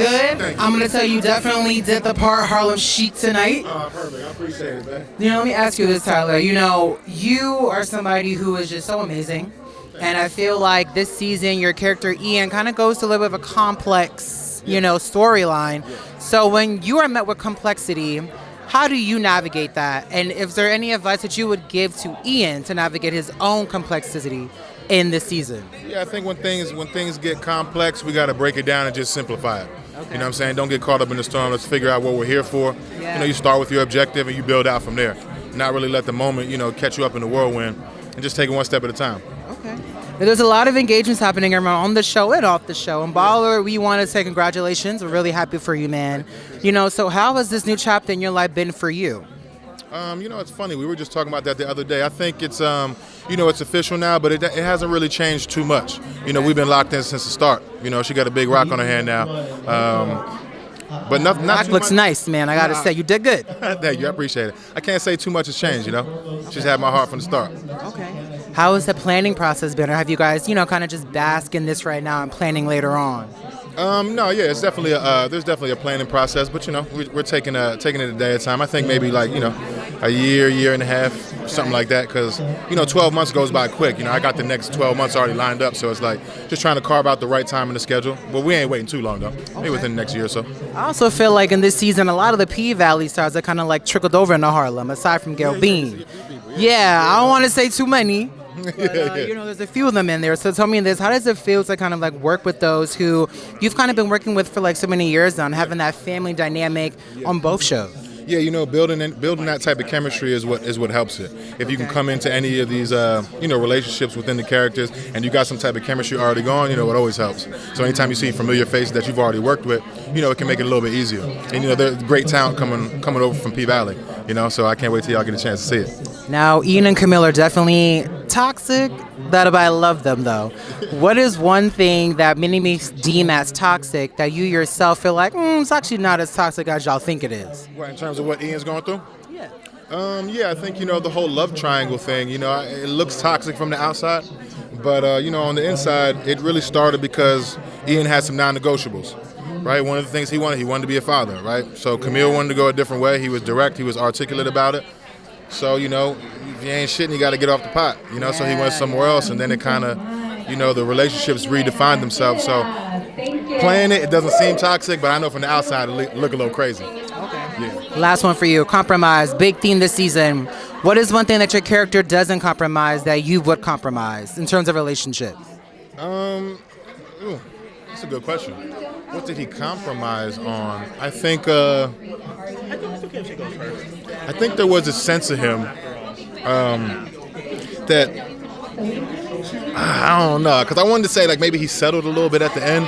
good. I'm going to tell you definitely did the part Harlem chic tonight. Perfect. I appreciate it, man. Let me ask you this, Tyler. You are somebody who is just so amazing. And I feel like this season, your character Ian kind of goes to a little bit of a complex, storyline. So when you are met with complexity, how do you navigate that? And is there any advice that you would give to Ian to navigate his own complexity in this season? Yeah, I think when things get complex, we got to break it down and just simplify it. Okay. You know what I'm saying? Don't get caught up in the storm. Let's figure out what we're here for. Yeah. You start with your objective and you build out from there. Not really let the moment, catch you up in the whirlwind, and just take it one step at a time. Okay. There's a lot of engagements happening on the show and off the show. And Baller, we want to say congratulations. We're really happy for you, man. So how has this new chapter in your life been for you? It's funny. We were just talking about that the other day. I think it's, it's official now, but it hasn't really changed too much. We've been locked in since the start. She got a big rock on her hand now. But not Rock too looks much. nice, man. I got to say, you did good. Thank you. I appreciate it. I can't say too much has changed, She's had my heart from the start. Okay. How has the planning process been? Or have you guys, kind of just bask in this right now and planning later on? No, yeah, it's definitely there's definitely a planning process, but we're taking it a day at a time. I think maybe a year and a half, something like that, because 12 months goes by quick. I got the next 12 months already lined up, so it's like just trying to carve out the right time in the schedule. But we ain't waiting too long though. Maybe within the next year or so. I also feel like in this season, a lot of the P-Valley stars are kind of trickled over into Harlem, aside from Gail Bean. Yeah, I don't want to say too many. But, there's a few of them in there. So tell me this, how does it feel to kind of work with those who you've kind of been working with for so many years now, and having that family dynamic on both shows? Yeah, building that type of chemistry is what helps it. If you can come into any of these relationships within the characters and you got some type of chemistry already going, it always helps. So anytime you see familiar faces that you've already worked with, it can make it a little bit easier. And there's great talent coming over from P-Valley, so I can't wait till y'all get a chance to see it. Now, Ian and Camille are definitely toxic, but I love them, though. What is one thing that many may deem as toxic that you yourself feel like, it's actually not as toxic as y'all think it is? What, in terms of what Ian's going through? Yeah. I think, the whole love triangle thing, it looks toxic from the outside, but, on the inside, it really started because Ian had some non-negotiables. Right, one of the things he wanted to be a father, right? So Camille wanted to go a different way. He was direct, he was articulate about it. So, if you ain't shitting, you got to get off the pot, so he went somewhere else, and then it kind of, the relationships redefined themselves. So playing it doesn't seem toxic, but I know from the outside it look a little crazy. Okay. Yeah. Last one for you, compromise, big theme this season. What is one thing that your character doesn't compromise that you would compromise in terms of relationships? That's a good question. What did he compromise on? I think there was a sense of him that I don't know, because I wanted to say maybe he settled a little bit at the end.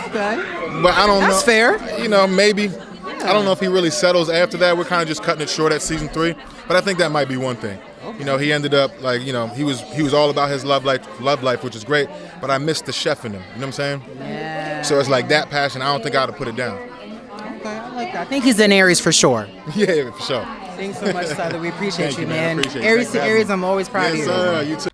Okay. But I don't know. That's fair. Maybe. Yeah. I don't know if he really settles after that. We're kind of just cutting it short at season 3. But I think that might be one thing. Okay. He ended up he was all about his love life, which is great. But I missed the chef in him. You know what I'm saying? Yeah. So it's that passion. I don't think I ought to put it down. Okay, I like that. I think he's in Aries for sure. Yeah, for sure. Thanks so much, Tyler. We appreciate you, man. Appreciate Aries it. to Aries, I'm always proud of you. Yes, sir. You too.